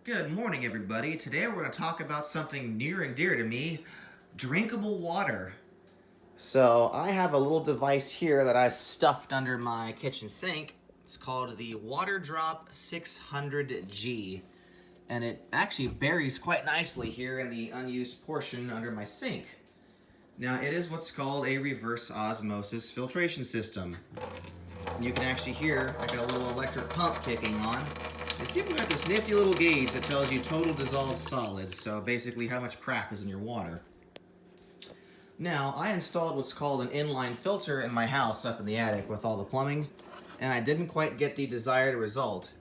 Good morning, everybody. Today we're going to talk about something near and dear to me, drinkable water. So, I have a little device here that I stuffed under my kitchen sink. It's called the WaterDrop 600G, and it actually buries quite nicely here in the unused portion under my sink. Now, it is what's called a reverse osmosis filtration system. And you can actually hear like a little electric pump kicking on. It's even got this nifty little gauge that tells you total dissolved solids, so basically how much crap is in your water. Now, I installed what's called an inline filter in my house up in the attic with all the plumbing, and I didn't quite get the desired result.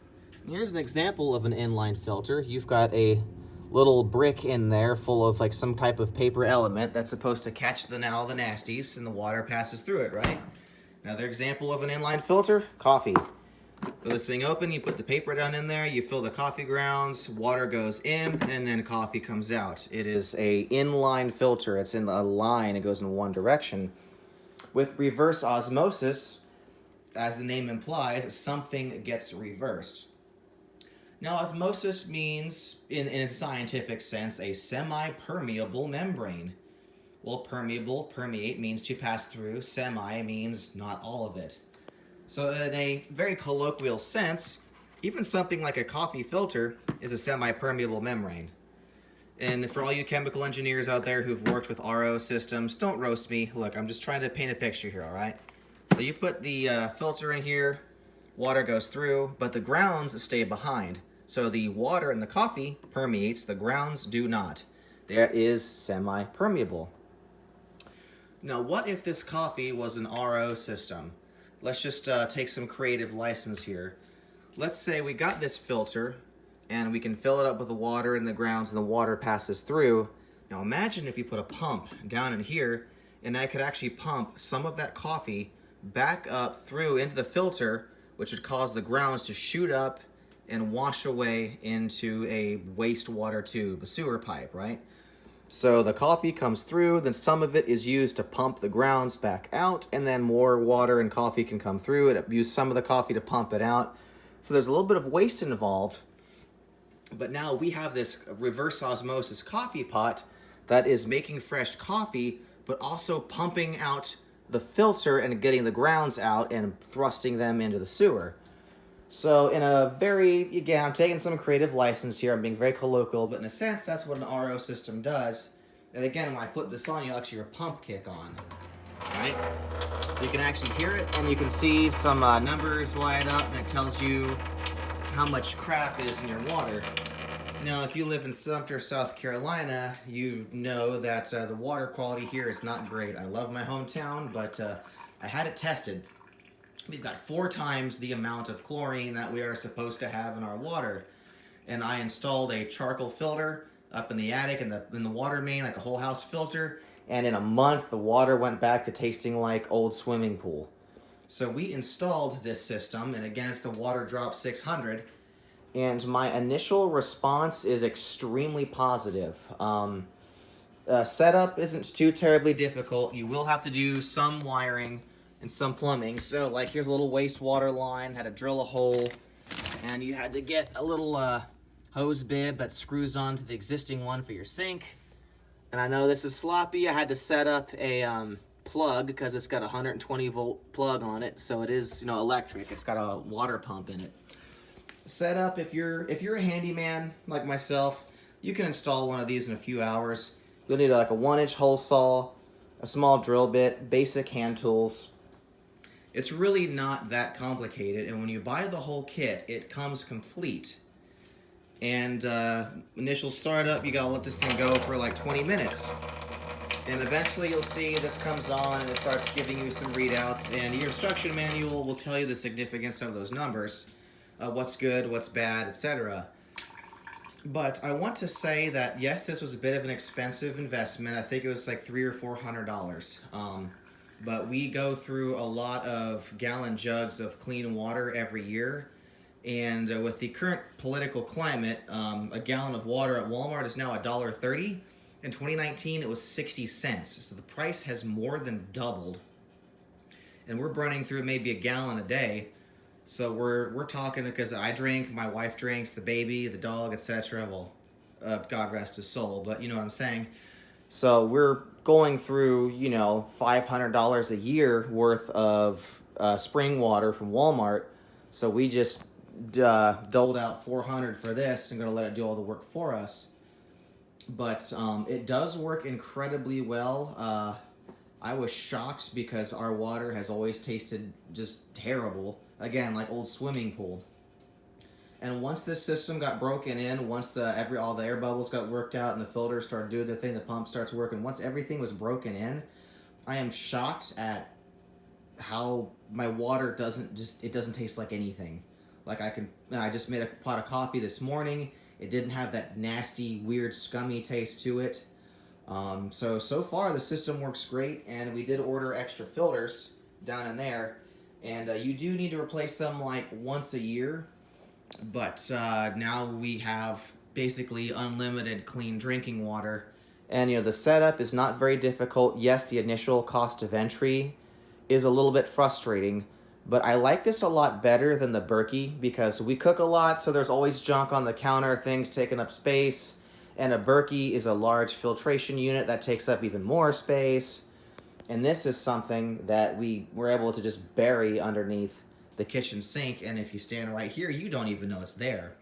Here's an example of an inline filter. You've got a little brick in there full of like some type of paper element that's supposed to catch the nasties, and the water passes through it, right? Another example of an inline filter, coffee. Fill this thing open, you put the paper down in there, you fill the coffee grounds, water goes in, and then coffee comes out. It is a inline filter. It's in a line, it goes in one direction. With reverse osmosis, as the name implies, something gets reversed. Now, osmosis means, in a scientific sense, a semi-permeable membrane. Well, permeable, permeate means to pass through, semi means not all of it. So in a very colloquial sense, even something like a coffee filter is a semi-permeable membrane. And for all you chemical engineers out there who've worked with RO systems, don't roast me. Look, I'm just trying to paint a picture here, all right? So you put the filter in here, water goes through, but the grounds stay behind. So the water in the coffee permeates, the grounds do not. That is semi-permeable. Now, what if this coffee was an RO system? Let's just take some creative license here. Let's say we got this filter and we can fill it up with the water in the grounds and the water passes through. Now imagine if you put a pump down in here and I could actually pump some of that coffee back up through into the filter, which would cause the grounds to shoot up and wash away into a wastewater tube, a sewer pipe, right? So the coffee comes through, then some of it is used to pump the grounds back out, and then more water and coffee can come through. It used some of the coffee to pump it out. So there's a little bit of waste involved. But now we have this reverse osmosis coffee pot that is making fresh coffee, but also pumping out the filter and getting the grounds out and thrusting them into the sewer. So in a very, again, I'm taking some creative license here. I'm being very colloquial, but in a sense, that's what an RO system does. And again, when I flip this on, you'll actually hear a pump kick on, right? So you can actually hear it, and you can see some numbers light up, and it tells you how much crap is in your water. Now, if you live in Sumter, South Carolina, you know that the water quality here is not great. I love my hometown, but I had it tested. We've got 4 times the amount of chlorine that we are supposed to have in our water. And I installed a charcoal filter up in the attic in the water main, like a whole house filter. And in a month, the water went back to tasting like old swimming pool. So we installed this system, and again, it's the WaterDrop 600. And my initial response is extremely positive. Setup isn't too terribly difficult. You will have to do some wiring and some plumbing. So like here's a little wastewater line, had to drill a hole, and you had to get a little hose bib that screws onto the existing one for your sink. And I know this is sloppy. I had to set up a plug because it's got a 120 volt plug on it, so it is, electric. It's got a water pump in it. Setup, if you're a handyman like myself, you can install one of these in a few hours. You'll need like a 1-inch hole saw, a small drill bit, basic hand tools. It's really not that complicated, and when you buy the whole kit, it comes complete. And initial startup, you gotta let this thing go for like 20 minutes. And eventually you'll see this comes on and it starts giving you some readouts, and your instruction manual will tell you the significance of those numbers, what's good, what's bad, etc. But I want to say that yes, this was a bit of an expensive investment. I think it was like $300 or $400. But we go through a lot of gallon jugs of clean water every year. And with the current political climate, a gallon of water at Walmart is now $1.30. In 2019, it was 60 cents. So the price has more than doubled. And we're burning through maybe a gallon a day. So we're talking because I drink, my wife drinks, the baby, the dog, etc. Well, God rest his soul, but you know what I'm saying. So we're going through, you know, $500 a year worth of spring water from Walmart. So we just doled out 400 for this and gonna let it do all the work for us. But it does work incredibly well. I was shocked because our water has always tasted just terrible. Again, like old swimming pool. And once this system got broken in, once all the air bubbles got worked out and the filters started doing the thing, the pump starts working. Once everything was broken in, I am shocked at how my water doesn't taste like anything. Like I just made a pot of coffee this morning. It didn't have that nasty, weird, scummy taste to it. So far the system works great, and we did order extra filters down in there, and you do need to replace them like once a year, but now we have basically unlimited clean drinking water. And you know, the setup is not very difficult. Yes, the initial cost of entry is a little bit frustrating, but I like this a lot better than the Berkey because we cook a lot, so there's always junk on the counter, things taking up space. And a Berkey is a large filtration unit that takes up even more space. And this is something that we were able to just bury underneath the kitchen sink, and if you stand right here, you don't even know it's there.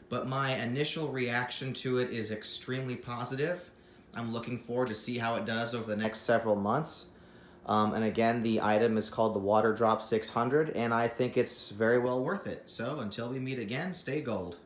But my initial reaction to it is extremely positive. I'm looking forward to see how it does over the next several months. And again, the item is called the WaterDrop 600, and I think it's very well worth it. So until we meet again, stay gold.